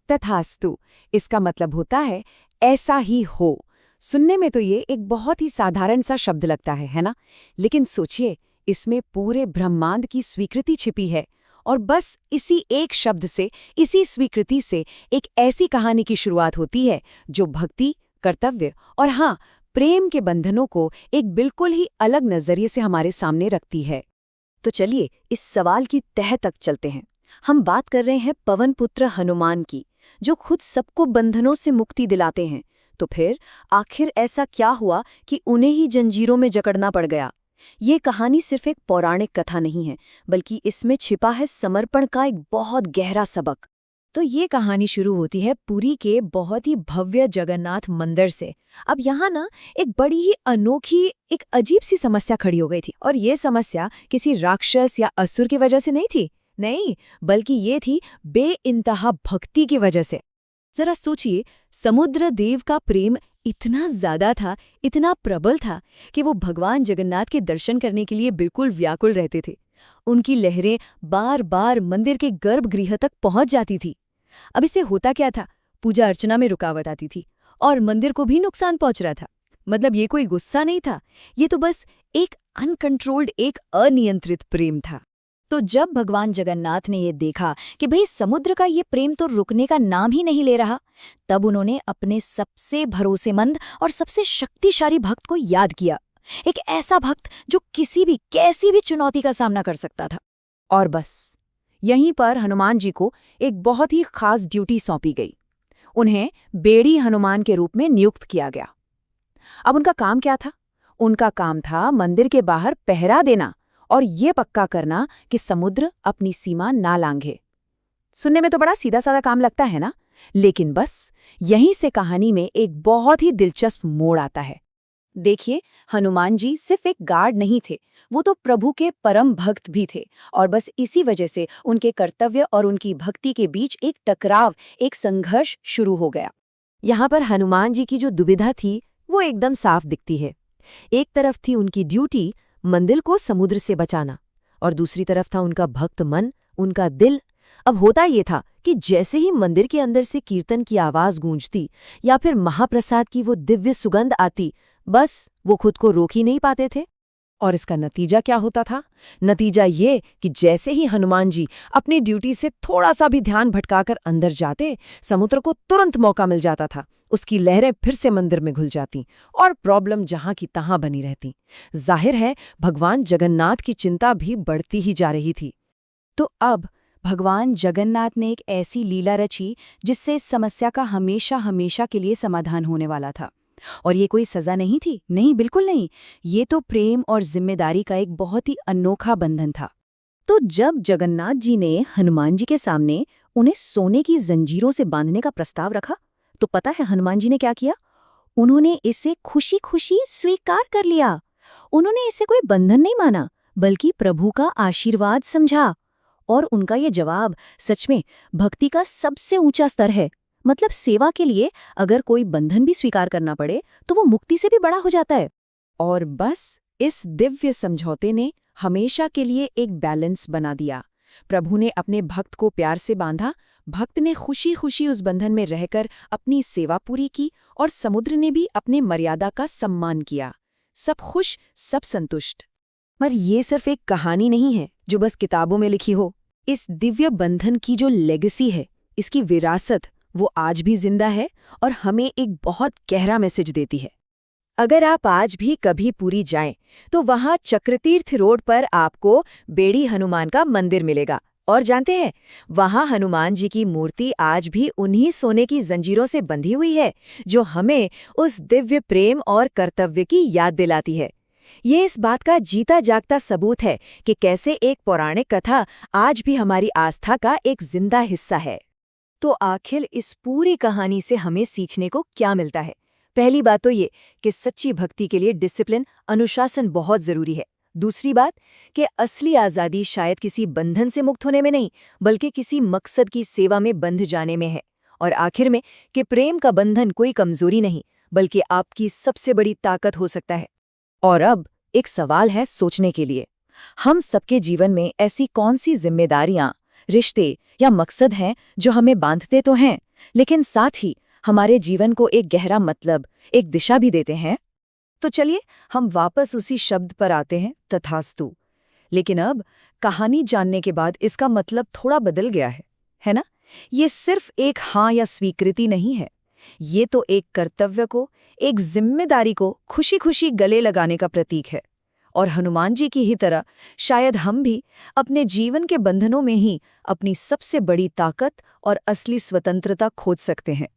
तथास्तु इसका मतलब होता है ऐसा ही हो। सुनने में तो ये एक बहुत ही साधारण सा शब्द लगता है ना? लेकिन सोचिए, इसमें पूरे ब्रह्मांड की स्वीकृति छिपी है। और बस इसी एक शब्द से, इसी स्वीकृति से एक ऐसी कहानी की शुरुआत होती है जो भक्ति, कर्तव्य और हाँ, प्रेम के बंधनों को एक बिल्कुल ही अलग नजरिए से हमारे सामने रखती है। तो चलिए इस सवाल की तह तक चलते हैं। हम बात कर रहे हैं पवन पुत्र हनुमान की, जो खुद सबको बंधनों से मुक्ति दिलाते हैं। तो फिर आखिर ऐसा क्या हुआ कि उन्हें ही जंजीरों में जकड़ना पड़ गया? ये कहानी सिर्फ एक पौराणिक कथा नहीं है, बल्कि इसमें छिपा है समर्पण का एक बहुत गहरा सबक। तो ये कहानी शुरू होती है पुरी के बहुत ही भव्य जगन्नाथ मंदिर से। अब यहाँ ना एक बड़ी ही अनोखी, एक अजीब सी समस्या खड़ी हो गई थी। और ये समस्या किसी राक्षस या असुर की वजह से नहीं थी, नहीं, बल्कि ये थी बेइंतहा भक्ति की वजह से। जरा सोचिए, समुद्र देव का प्रेम इतना ज्यादा था, इतना प्रबल था कि वो भगवान जगन्नाथ के दर्शन करने के लिए बिल्कुल व्याकुल रहते थे। उनकी लहरें बार बार मंदिर के गर्भगृह तक पहुंच जाती थी। अब इससे होता क्या था? पूजा अर्चना में रुकावट आती थी और मंदिर को भी नुकसान पहुंच रहा था। मतलब ये कोई गुस्सा नहीं था, ये तो बस एक अनकंट्रोल्ड, एक अनियंत्रित प्रेम था। तो जब भगवान जगन्नाथ ने ये देखा कि भाई समुद्र का ये प्रेम तो रुकने का नाम ही नहीं ले रहा, तब उन्होंने अपने सबसे भरोसेमंद और सबसे शक्तिशाली भक्त को याद किया। एक ऐसा भक्त जो किसी भी कैसी भी चुनौती का सामना कर सकता था। और बस यहीं पर हनुमान जी को एक बहुत ही खास ड्यूटी सौंपी गई। उन्हें बेड़ी हनुमान के रूप में नियुक्त किया गया। अब उनका काम क्या था? उनका काम था मंदिर के बाहर पहरा देना और ये पक्का करना कि समुद्र अपनी सीमा ना लांघे। सुनने में तो बड़ा सीधा साधा काम लगता है ना? लेकिन बस यहीं से कहानी में एक बहुत ही दिलचस्प मोड़ आता है। देखिए, हनुमान जी सिर्फ एक गार्ड नहीं थे, वो तो प्रभु के परम भक्त भी थे। और बस इसी वजह से उनके कर्तव्य और उनकी भक्ति के बीच एक टकराव, एक संघर्ष शुरू हो गया। यहाँ पर हनुमान जी की जो दुविधा थी वो एकदम साफ दिखती है। एक तरफ थी उनकी ड्यूटी, मंदिर को समुद्र से बचाना, और दूसरी तरफ था उनका भक्त मन, उनका दिल। अब होता ये था कि जैसे ही मंदिर के अंदर से कीर्तन की आवाज गूंजती या फिर महाप्रसाद की वो दिव्य सुगंध आती, बस वो खुद को रोक ही नहीं पाते थे। और इसका नतीजा क्या होता था? नतीजा ये कि जैसे ही हनुमान जी अपनी ड्यूटी से थोड़ा सा भी ध्यान भटकाकर अंदर जाते, समुद्र को तुरंत मौका मिल जाता था। उसकी लहरें फिर से मंदिर में घुल जाती और प्रॉब्लम जहां की तहां बनी रहती। जाहिर है भगवान जगन्नाथ की चिंता भी बढ़ती ही जा रही थी। तो अब भगवान जगन्नाथ ने एक ऐसी लीला रची जिससे इस समस्या का हमेशा हमेशा के लिए समाधान होने वाला था। और ये कोई सजा नहीं थी, नहीं, बिल्कुल नहीं। ये तो प्रेम और जिम्मेदारी का एक बहुत ही अनोखा बंधन था। तो जब जगन्नाथ जी ने हनुमान जी के सामने उन्हें सोने की जंजीरों से बांधने का प्रस्ताव रखा, तो पता है हनुमान जी ने क्या किया? उन्होंने इसे खुशी खुशी स्वीकार कर लिया। उन्होंने इसे कोई बंधन नहीं माना, बल्कि प्रभु का आशीर्वाद समझा। और उनका ये जवाब सच में भक्ति का सबसे ऊंचा स्तर है। मतलब सेवा के लिए अगर कोई बंधन भी स्वीकार करना पड़े तो वो मुक्ति से भी बड़ा हो जाता है। और बस इस दिव्य समझौते ने हमेशा के लिए एक बैलेंस बना दिया। प्रभु ने अपने भक्त को प्यार से बांधा, भक्त ने खुशी खुशी उस बंधन में रहकर अपनी सेवा पूरी की, और समुद्र ने भी अपने मर्यादा का सम्मान किया। सब खुश, सब संतुष्ट। पर ये सिर्फ एक कहानी नहीं है जो बस किताबों में लिखी हो। इस दिव्य बंधन की जो लेगेसी है, इसकी विरासत, वो आज भी जिंदा है और हमें एक बहुत गहरा मैसेज देती है। अगर आप आज भी कभी पुरी जाएं, तो वहां चक्रतीर्थ रोड पर आपको बेड़ी हनुमान का मंदिर मिलेगा। और जानते हैं, वहां हनुमान जी की मूर्ति आज भी उन्हीं सोने की जंजीरों से बंधी हुई है जो हमें उस दिव्य प्रेम और कर्तव्य की याद दिलाती है। ये इस बात का जीता जागता सबूत है कि कैसे एक पौराणिक कथा आज भी हमारी आस्था का एक जिंदा हिस्सा है। तो आखिर इस पूरी कहानी से हमें सीखने को क्या मिलता है? पहली बात तो ये कि सच्ची भक्ति के लिए डिसिप्लिन, अनुशासन बहुत जरूरी है। दूसरी बात कि असली आज़ादी शायद किसी बंधन से मुक्त होने में नहीं, बल्कि किसी मकसद की सेवा में बंध जाने में है। और आखिर में कि प्रेम का बंधन कोई कमजोरी नहीं, बल्कि आपकी सबसे बड़ी ताकत हो सकता है। और अब एक सवाल है सोचने के लिए। हम सबके जीवन में ऐसी कौन सी जिम्मेदारियां, रिश्ते या मकसद हैं जो हमें बांधते तो हैं, लेकिन साथ ही हमारे जीवन को एक गहरा मतलब, एक दिशा भी देते हैं। तो चलिए हम वापस उसी शब्द पर आते हैं, तथास्तु। लेकिन अब कहानी जानने के बाद इसका मतलब थोड़ा बदल गया है ना? ये सिर्फ एक हाँ या स्वीकृति नहीं है। ये तो एक कर्तव्य को, एक जिम्मेदारी को खुशी-खुशी गले लगाने का प्रतीक है। और हनुमान जी की ही तरह शायद हम भी अपने जीवन के बंधनों में ही अपनी सबसे बड़ी ताकत और असली स्वतंत्रता खोज सकते हैं।